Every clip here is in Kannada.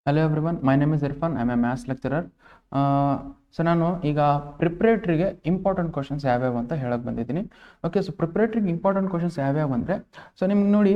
Hello everyone, my name is Irfan. I am a maths lecturer. So ನಾನು ಈಗ ಪ್ರಿಪ್ರೇಟ್ರಿಗೆ ಇಂಪಾರ್ಟೆಂಟ್ ಕ್ವಶನ್ಸ್ ಯಾವ್ಯಾವು ಅಂತ ಹೇಳಕ್ಕೆ ಬಂದಿದ್ದೀನಿ. ಓಕೆ, ಸೊ ಪ್ರಿಪ್ರೇಟ್ರಿಗೆ ಇಂಪಾರ್ಟೆಂಟ್ ಕ್ವಶನ್ಸ್ ಯಾವ್ಯಾವು ಅಂದರೆ, ಸೊ ನಿಮ್ಗೆ ನೋಡಿ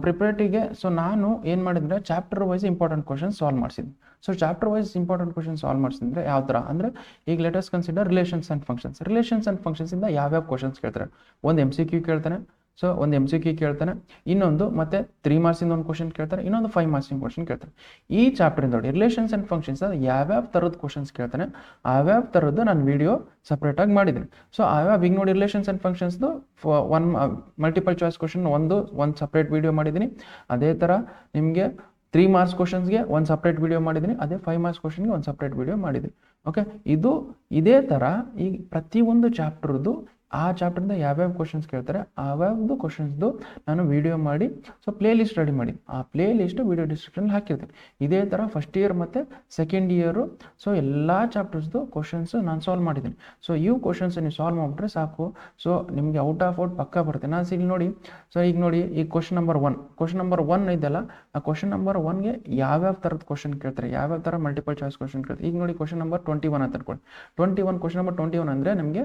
ಪ್ರಿಪ್ರೇಟ್ರಿಗೆ ನಾನು ಏನು ಮಾಡಿದ್ರೆ chapter wise important questions solve ಮಾಡಿಸಿದ್ದೆ. So chapter wise important question solve ಮಾಡಿಸಿದ್ರೆ ಯಾವ ಥರ ಅಂದರೆ, ಈಗ let's consider relations and functions. Relations and ಫಂಕ್ಷನ್ಸಿಂದ ಯಾವ್ಯಾವ ಕ್ವಶನ್ಸ್ ಕೇಳ್ತಾರೆ? ಒಂದು MCQ ಕೇಳ್ತಾನೆ. ಸೊ ಒಂದು MCQ ಕೇಳ್ತಾನೆ, ಇನ್ನೊಂದು ಮತ್ತೆ 3 ಮಾರ್ಕ್ಸಿಂದ ಒಂದು ಕ್ವಶನ್ ಕೇಳ್ತಾರೆ, ಇನ್ನೊಂದು 5 ಮಾರ್ಕ್ಸಿಂದ ಕ್ವಶನ್ ಕೇಳ್ತಾರೆ. ಈ ಚಾಪ್ಟರಿಂದ ನೋಡಿ ರಿಲೇಷನ್ಸ್ ಆ್ಯಂಡ್ ಫಂಕ್ಷನ್ಸ್ ಯಾವ್ಯಾವ ಥರದ ಕ್ವಶನ್ಸ್ ಕೇಳ್ತಾನೆ, ಯಾವ್ಯಾವ ಥರದ್ದು ನಾನು ವಿಡಿಯೋ ಸಪ್ರೇಟಾಗಿ ಮಾಡಿದ್ದೀನಿ. ಸೊ ಯಾವ್ಯಾವ ಈಗ ನೋಡಿ ರಿಲೇಷನ್ಸ್ ಆ್ಯಂಡ್ ಫಂಕ್ಷನ್ಸ್ದು ಒನ್ ಮಲ್ಟಿಪಲ್ ಚಾಯ್ಸ್ ಕ್ವಶನ್ ಒಂದು ಸಪ್ರೇಟ್ ವಿಡಿಯೋ ಮಾಡಿದ್ದೀನಿ. ಅದೇ ಥರ ನಿಮಗೆ 3 ಮಾರ್ಕ್ಸ್ ಕ್ವಶನ್ಸ್ಗೆ ಒಂದು ಸಪ್ರೇಟ್ ವಿಡಿಯೋ ಮಾಡಿದ್ದೀನಿ. ಅದೇ 5 ಮಾರ್ಕ್ಸ್ ಕ್ವಶನ್ಗೆ ಒಂದು ಸಪ್ರೇಟ್ ವಿಡಿಯೋ ಮಾಡಿದ್ದೀನಿ. ಓಕೆ, ಇದೇ ಥರ ಈಗ ಪ್ರತಿಯೊಂದು ಚಾಪ್ಟರ್ದು ಆ ಚಾಪ್ಟರ್ಯಿಂದ ಯಾವ್ಯಾವ ಕ್ವಶನ್ಸ್ ಕೇಳ್ತಾರೆ ಆವ್ಯಾವ್ದು ಕ್ವಶನ್ಸ್ದು ನಾನು ವಿಡಿಯೋ ಮಾಡಿ ಸೊ ಪ್ಲೇ ಲಿಸ್ಟ್ ರೆಡಿ ಮಾಡಿ ಆ ಪ್ಲೇ ಲಿಸ್ಟ್ ವಿಡಿಯೋ ಡಿಸ್ಕ್ರಿಪ್ಷನಲ್ಲಿ ಹಾಕಿರ್ತೀನಿ. ಇದೇ ಥರ ಫಸ್ಟ್ ಇಯರ್ ಮತ್ತು ಸೆಕೆಂಡ್ ಇಯರು ಸೊ ಎಲ್ಲ ಚಾಪ್ಟರ್ಸ್ದು ಕ್ವಶನ್ಸ್ ನಾನು ಸಾಲ್ವ್ ಮಾಡಿದ್ದೀನಿ. ಸೊ ಇವು ಕ್ವಶನ್ಸ್ ನೀವು ಸಾಲ್ವ್ ಮಾಡಿಬಿಟ್ರೆ ಸಾಕು. ಸೊ ನಿಮಗೆ ಔಟ್ ಆಫ್ ಔಟ್ ಪಕ್ಕ ಬರುತ್ತೆ. ನಾನು ಇಲ್ಲಿ ನೋಡಿ, ಸೊ ಈಗ ನೋಡಿ ಈ ಕ್ವಶನ್ ನಂಬರ್ ಒನ್ ಇದೆಯಲ್ಲ, ಆ ಕ್ವಶನ್ ನಂಬರ್ 1ಗೆ ಯಾವ್ಯಾವ ಥರದ ಕ್ವಶನ್ ಕೇಳ್ತಾರೆ, ಯಾವ್ಯಾವ ಥರ ಮಲ್ಟಿಪಲ್ ಚಾಯ್ಸ್ ಕ್ವಶನ್ ಕೇಳ್ತಾರೆ. ಈಗ ನೋಡಿ ಕ್ವಶನ್ ನಂಬರ್ 21 ಅಂತ ಅನ್ಕೊಳ್ಳಿ. ಕ್ವಶನ್ ನಂಬರ್ 21 ಅಂದರೆ ನಮಗೆ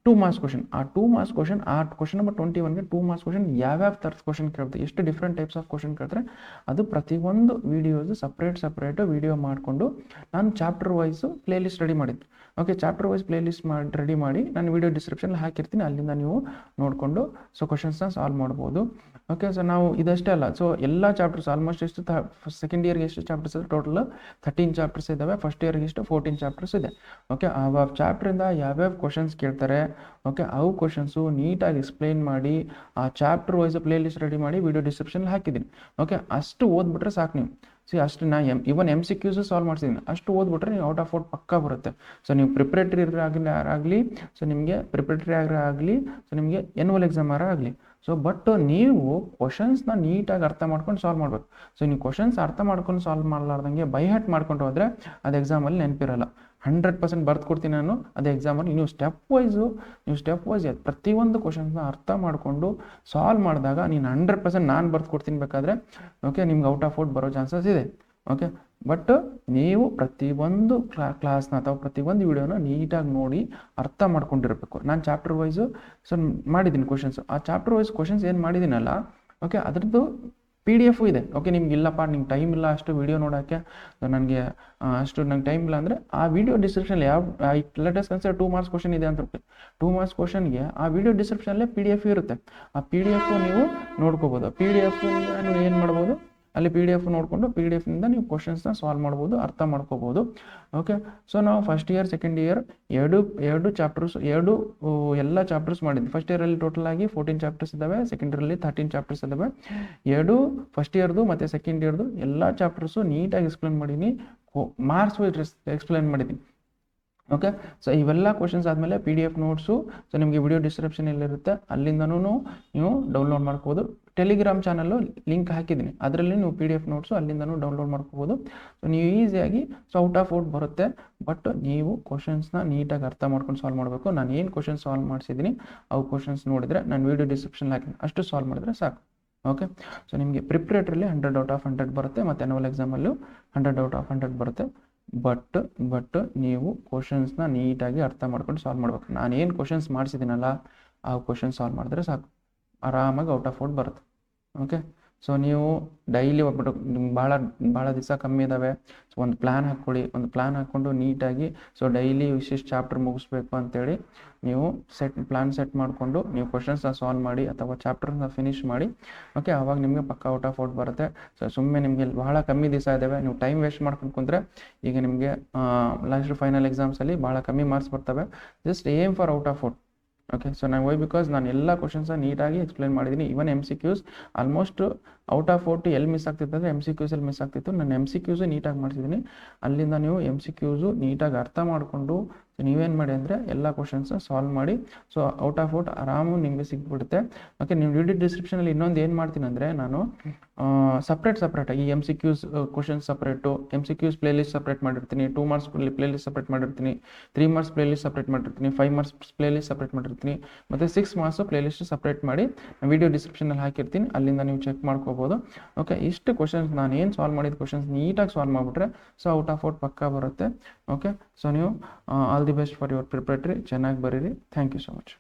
2 ಮಾರ್ಕ್ಸ್ ಕ್ವಶನ್. ಆ 2 ಮಾರ್ಕ್ಸ್ ಕ್ವಶನ್, ಆ ಕ್ವಶನ್ ನಂಬರ್ 21ಗೆ 2 ಮಾರ್ಕ್ಸ್ ಕ್ವಶನ್ ಯಾವ್ಯಾವ ಥರದ ಕ್ವಶನ್ ಕೇಳ್ತಾರೆ, ಎಷ್ಟು ಡಿಫ್ರೆಂಟ್ ಟೈಪ್ಸ್ ಆಫ್ ಕ್ವಶನ್ ಕೇಳ್ತಾರೆ, ಅದು ಪ್ರತಿಯೊಂದು ವೀಡಿಯೋಸು ಸಪ್ರೇಟು ವಿಡಿಯೋ ಮಾಡಿಕೊಂಡು ನಾನು chapter wise play list ready ಮಾಡಿದ್ದೆ. Okay, chapter wise play list ready ಮಾಡಿ ನಾನು ವಿಡಿಯೋ ಡಿಸ್ಕ್ರಿಪ್ಷನಲ್ಲಿ ಹಾಕಿರ್ತೀನಿ. ಅಲ್ಲಿಂದ ನೀವು ನೋಡಿಕೊಂಡು ಸೊ ಕ್ವಶನ್ಸ್ನ ಸಾಲ್ವ್ ಮಾಡ್ಬೋದು. ಓಕೆ, ಸೊ ನಾವು ಇದಷ್ಟೇ ಅಲ್ಲ, ಸೊ ಎಲ್ಲ ಚಾಪ್ಟರ್ಸ್ ಆಲ್ಮೋಸ್ಟ್ ಎಷ್ಟು ಸೆಕೆಂಡ್ ಇಯರ್ಗೆ ಎಷ್ಟು ಚಾಪ್ಟರ್ಸ್ ಇದೆ, ಟೋಟಲ್ 13 ಚಾಪ್ಟರ್ಸ್ ಇದ್ದಾವೆ. ಫಸ್ಟ್ ಇಯರ್ಗೆ ಎಷ್ಟು 14 ಚಾಪ್ಟರ್ಸ್ ಇದೆ. ಓಕೆ, ಆ ಚಾಪ್ಟ್ರಿಂದ ಯಾವ್ಯಾವ ಕ್ವಶನ್ಸ್ ಕೇಳ್ತಾರೆ, ಓಕೆ, ಅವು ಕ್ವಶನ್ಸು ನೀಟಾಗಿ ಎಕ್ಸ್ಪ್ಲೈನ್ ಮಾಡಿ ಆ chapter wise play list ready ಮಾಡಿ ವಿಡಿಯೋ ಡಿಸ್ಕ್ರಿಪ್ಷನಲ್ಲಿ ಹಾಕಿದ್ದೀನಿ. ಓಕೆ, ಅಷ್ಟು ಓದ್ಬಿಟ್ರೆ ಸಾಕು ನೀವು. ಅಷ್ಟು ಇವನ್ MCQs ಸಾಲ್ವ್ ಮಾಡ್ಸಿದ್ದೀನಿ. ಅಷ್ಟು ಓದ್ಬಿಟ್ರೆ ನೀವು ಔಟ್ ಆಫ್ ಔಟ್ ಪಕ್ಕ ಬರುತ್ತೆ. ಸೊ ನೀವು ಪ್ರಿಪ್ರೇಟರಿ ಆಗಲಿ ಸೊ ನಿಮಗೆ ಪ್ರಿಪ್ರೇಟರಿ ಆಗಲಿ ಸೊ ನಿಮಗೆ ಎನ್ಯುವಲ್ ಎಕ್ಸಾಮ್ ಆಗಲಿ. ಸೊ ಬಟ್ ನೀವು ಕ್ವಶನ್ಸ್ನ ನೀಟಾಗಿ ಅರ್ಥ ಮಾಡ್ಕೊಂಡು ಸಾಲ್ವ್ ಮಾಡಬೇಕು. ಸೊ ನೀವು ಕ್ವಶನ್ಸ್ ಅರ್ಥ ಮಾಡ್ಕೊಂಡು ಸಾಲ್ವ್ ಮಾಡಲಾರ್ದಂಗೆ ಬೈ ಹಾರ್ಟ್ ಮಾಡ್ಕೊಂಡು ಹೋದರೆ ಅದು ಎಕ್ಸಾಮಲ್ಲಿ ನೆನಪಿರಲ್ಲ. 100% ಬರ್ದು ಕೊಡ್ತೀನಿ ನಾನು. ಅದೇ ಎಕ್ಸಾಮಲ್ಲಿ ನೀವು ಸ್ಟೆಪ್ ವೈಸ್ ಪ್ರತಿಯೊಂದು ಕ್ವಶನ್ಸ್ನ ಅರ್ಥ ಮಾಡಿಕೊಂಡು ಸಾಲ್ವ್ ಮಾಡಿದಾಗ ನೀನು 100% ನಾನು ಬರ್ದು ಕೊಡ್ತೀನಿ ಬೇಕಾದರೆ. ಓಕೆ, ನಿಮ್ಗೆ ಔಟ್ ಆಫ್ ಔಟ್ ಬರೋ ಚಾನ್ಸಸ್ ಇದೆ. ಓಕೆ, ಬಟ್ ನೀವು ಪ್ರತಿಯೊಂದು ಕ್ಲಾಸ್ನ ಅಥವಾ ಪ್ರತಿಯೊಂದು ವಿಡಿಯೋನ ನೀಟಾಗಿ ನೋಡಿ ಅರ್ಥ ಮಾಡ್ಕೊಂಡಿರ್ಬೇಕು. ನಾನು ಚಾಪ್ಟರ್ ವೈಸು ಸೊ ಮಾಡಿದ್ದೀನಿ ಕ್ವಶನ್ಸು. ಆ ಚಾಪ್ಟರ್ ವೈಸ್ ಕ್ವಶನ್ಸ್ ಏನು ಮಾಡಿದ್ದೀನಲ್ಲ, ಓಕೆ, ಅದರದ್ದು PDF ಇದೆ. ಓಕೆ, ನಿಮ್ಗೆ ಇಲ್ಲಪ್ಪ, ನಿಮ್ಗೆ ಟೈಮ್ ಇಲ್ಲ ಅಷ್ಟು ವಿಡಿಯೋ ನೋಡೋಕ್ಕೆ, ನನಗೆ ನಂಗೆ ಟೈಮ್ ಇಲ್ಲ ಅಂದರೆ ಆ ವಿಡಿಯೋ ಡಿಸ್ಕ್ರಿಪ್ಷನಲ್ಲಿ ಲೆಟಸ್ ಕನ್ಸಿಡರ್ 2 ಮಾರ್ಕ್ಸ್ ಕ್ವಶನ್ ಇದೆ ಅಂತ 2 ಮಾರ್ಕ್ಸ್ ಕ್ವಶನ್ಗೆ ಆ ವಿಡಿಯೋ ಡಿಸ್ಕ್ರಿಪ್ಷನಲ್ಲೇ PDF ಇರುತ್ತೆ. ಆ PDF ನೀವು ನೋಡ್ಕೋಬೋದು. PDF ನೀವು ಏನು ಮಾಡ್ಬೋದು, ಅಲ್ಲಿ PDF ನೋಡಿಕೊಂಡು PDFನಿಂದ ನೀವು ಕ್ವಶನ್ಸ್ನ ಸಾಲ್ವ್ ಮಾಡ್ಬೋದು, ಅರ್ಥ ಮಾಡ್ಕೋಬೋದು. ಓಕೆ, ಸೊ ನಾವು ಫಸ್ಟ್ ಇಯರ್ ಸೆಕೆಂಡ್ ಇಯರ್ ಎರಡು ಚಾಪ್ಟರ್ಸ್ ಎಲ್ಲ ಚಾಪ್ಟರ್ಸ್ ಮಾಡಿದ್ವಿ. ಫಸ್ಟ್ ಇಯರಲ್ಲಿ ಟೋಟಲ್ ಆಗಿ 14 ಚಾಪ್ಟರ್ಸ್ ಇದ್ದಾವೆ, ಸೆಕೆಂಡ್ ಇಯರಲ್ಲಿ 13 ಚಾಪ್ಟರ್ಸ್ ಇದ್ದಾವೆ. ಫಸ್ಟ್ ಇಯರ್ದು ಮತ್ತು ಸೆಕೆಂಡ್ ಇಯರ್ದು ಎಲ್ಲ ಚಾಪ್ಟರ್ಸು ನೀಟಾಗಿ ಎಕ್ಸ್ಪ್ಲೇನ್ ಮಾಡೀನಿ, ಮಾರ್ಕ್ಸ್ ವೈಸ್ ಎಕ್ಸ್ಪ್ಲೇನ್ ಮಾಡಿದ್ದೀನಿ. ಓಕೆ, ಸೊ ಇವೆಲ್ಲ ಕ್ವಶನ್ಸ್ ಆದಮೇಲೆ PDF ನೋಟ್ಸು ಸೊ ನಿಮಗೆ ವಿಡಿಯೋ ಡಿಸ್ಕ್ರಿಪ್ಷನಲ್ಲಿರುತ್ತೆ, ಅಲ್ಲಿಂದನೂ ನೀವು ಡೌನ್ಲೋಡ್ ಮಾಡ್ಕೋಬೋದು. ಟೆಲಿಗ್ರಾಮ್ ಚಾನಲ್ಲು ಲಿಂಕ್ ಹಾಕಿದ್ದೀನಿ, ಅದರಲ್ಲಿ ನೀವು PDF ನೋಟ್ಸು ಅಲ್ಲಿಂದನೂ ಡೌನ್ಲೋಡ್ ಮಾಡ್ಕೋಬೋದು. ಸೊ ನೀವು ಈಸಿಯಾಗಿ ಸೊ ಔಟ್ ಆಫ್ ಔಟ್ ಬರುತ್ತೆ. ಬಟ್ ನೀವು ಕ್ವಶನ್ಸ್ನ ನೀಟಾಗಿ ಅರ್ಥ ಮಾಡ್ಕೊಂಡು ಸಾಲ್ವ್ ಮಾಡಬೇಕು. ನಾನು ಏನು ಕ್ವಶನ್ಸ್ ಸಾಲ್ವ್ ಮಾಡಿಸಿದ್ದೀನಿ ಅವು ಕ್ವಶನ್ಸ್ ನೋಡಿದರೆ ನಾನು ವಿಡಿಯೋ ಡಿಸ್ಕ್ರಿಪ್ಷನ್ ಹಾಕಿದ್ದೀನಿ, ಅಷ್ಟು ಸಾಲ್ವ್ ಮಾಡಿದ್ರೆ ಸಾಕು. ಓಕೆ, ಸೊ ನಿಮಗೆ ಪ್ರಿಪ್ರೇಟ್ರಲ್ಲಿ 100 ಔಟ್ ಆಫ್ 100 ಬರುತ್ತೆ, ಮತ್ತು ಆನ್ಯುವಲ್ ಎಕ್ಸಾಮಲ್ಲೂ 100 ಔಟ್ ಆಫ್ 100 ಬರುತ್ತೆ. ಬಟ್ ನೀವು ಕ್ವಶನ್ಸ್ನ ನೀಟಾಗಿ ಅರ್ಥ ಮಾಡ್ಕೊಂಡು ಸಾಲ್ವ್ ಮಾಡ್ಬೇಕು. ನಾನು ಏನು ಕ್ವಶನ್ಸ್ ಮಾಡಿಸಿದ್ದೀನಲ್ಲ ಆ ಕ್ವಶನ್ಸ್ ಸಾಲ್ವ್ ಮಾಡಿದ್ರೆ ಸಾಕು, ಆರಾಮಾಗಿ ಔಟ್ ಆಫ್ ಔಟ್ ಬರುತ್ತೆ. ಓಕೆ, ಸೊ ನೀವು ಡೈಲಿ ಹೋಗ್ಬಿಟ್ಟು ಭಾಳ ದಿವಸ ಕಮ್ಮಿ ಇದ್ದಾವೆ, ಸೊ ಒಂದು ಪ್ಲ್ಯಾನ್ ಹಾಕ್ಕೊಂಡು ನೀಟಾಗಿ ಸೊ ಡೈಲಿ ಇಷ್ಟಿಷ್ಟು ಚಾಪ್ಟರ್ ಮುಗಿಸ್ಬೇಕು ಅಂತೇಳಿ ನೀವು ಪ್ಲ್ಯಾನ್ ಸೆಟ್ ಮಾಡಿಕೊಂಡು ನೀವು ಕ್ವಶನ್ಸ್ನ ಸಾಲ್ವ್ ಮಾಡಿ ಅಥವಾ ಚಾಪ್ಟರ್ನ ಫಿನಿಷ್ ಮಾಡಿ. ಓಕೆ, ಆವಾಗ ನಿಮಗೆ ಪಕ್ಕ ಔಟ್ ಆಫ್ ಔಟ್ ಬರುತ್ತೆ. ಸೊ ಸುಮ್ಮನೆ ನಿಮಗೆ ಭಾಳ ಕಮ್ಮಿ ದಿವಸ ಇದ್ದಾವೆ, ನೀವು ಟೈಮ್ ವೇಸ್ಟ್ ಮಾಡ್ಕೊಂಡು ಕುಂತ್ರೆ ಈಗ ನಿಮಗೆ ಲಾಸ್ಟ್ ಫೈನಲ್ ಎಕ್ಸಾಮ್ಸಲ್ಲಿ ಭಾಳ ಕಮ್ಮಿ ಮಾರ್ಕ್ಸ್ ಬರ್ತವೆ. Just aim for out of out. Okay, so because ನಾನು ಎಲ್ಲ ಕ್ವಶನ್ಸ್ನ ನೀಟಾಗಿ ಎಕ್ಸ್ಪ್ಲೇನ್ ಮಾಡಿದ್ದೀನಿ. Even MCQs almost out of out ಎಲ್ಲಿ ಮಿಸ್ ಆಗ್ತಿತ್ತು ಅಂದರೆ MCQsಲ್ಲಿ ಮಿಸ್ ಆಗ್ತಿತ್ತು. ನಾನು MCQs ನೀಟಾಗಿ ಮಾಡಿಸಿದ್ದೀನಿ. ಅಲ್ಲಿಂದ ನೀವು MCQs ನೀಟಾಗಿ ಅರ್ಥ ಮಾಡಿಕೊಂಡು ನೀವೇನು ಮಾಡಿ ಅಂದರೆ ಎಲ್ಲ ಕ್ವಶನ್ಸ್ನ ಸಾಲ್ವ್ ಮಾಡಿ ಸೊ ಔಟ್ ಆಫ್ ಔಟ್ ಆರಾಮು ನಿಮಗೆ ಸಿಗ್ಬಿಡುತ್ತೆ. ಓಕೆ, ನೀವು ವಿಡಿಯೋ ಡಿಸ್ಕ್ರಿಪ್ಷನಲ್ಲಿ ಇನ್ನೊಂದು ಏನು ಮಾಡ್ತೀನಿ ಅಂದರೆ ನಾನು ಸಪ್ರೇಟಾಗಿ MCQs questions separate, MCQs play list separate ಮಾಡಿರ್ತೀನಿ, 2 ಮಾರ್ಕ್ಸ್ ಪ್ಲೇ ಲಿಸ್ಟ್ ಸಪ್ರೇಟ್ ಮಾಡಿರ್ತೀನಿ, 3 ಮಾರ್ಕ್ಸ್ ಪ್ಲೇ ಲಿಸ್ಟ್ ಸಪ್ರೇಟ್ ಮಾಡಿರ್ತೀನಿ, 5 ಮಾರ್ಕ್ಸ್ ಪ್ಲೇ ಲಿಸ್ಟ್ ಸಪ್ರೇಟ್ ಮಾಡಿರ್ತೀನಿ, ಮತ್ತು 6 ಮಾರ್ಕ್ಸು ಪ್ಲೇ ಲಿಸ್ಟ್ ಸಪ್ರೇಟ್ ಮಾಡಿ ವಿಡಿಯೋ ಡಿಸ್ಕ್ರಿಪ್ಷನಲ್ಲಿ ಹಾಕಿರ್ತೀನಿ. ಅಲ್ಲಿಂದ ನೀವು ಚೆಕ್ ಮಾಡ್ಕೋಬೋದು. ಮಾಡ್ಬೋದು. ಓಕೆ, ಇಷ್ಟು ಕ್ವಶನ್ಸ್ ನಾನು ಏನು ಸಾಲ್ವ್ ಮಾಡಿದ ಕ್ವಶನ್ಸ್ ನೀಟಾಗಿ ಸಾಲ್ವ್ ಮಾಡಿಬಿಟ್ರೆ ಸೊ ಔಟ್ ಆಫ್ ಔಟ್ ಪಕ್ಕಾ ಬರುತ್ತೆ. ಓಕೆ, ಸೊ ನೀವು all the best for your preparatory, ಚೆನ್ನಾಗಿ ಬರೀರಿ. Thank you so much.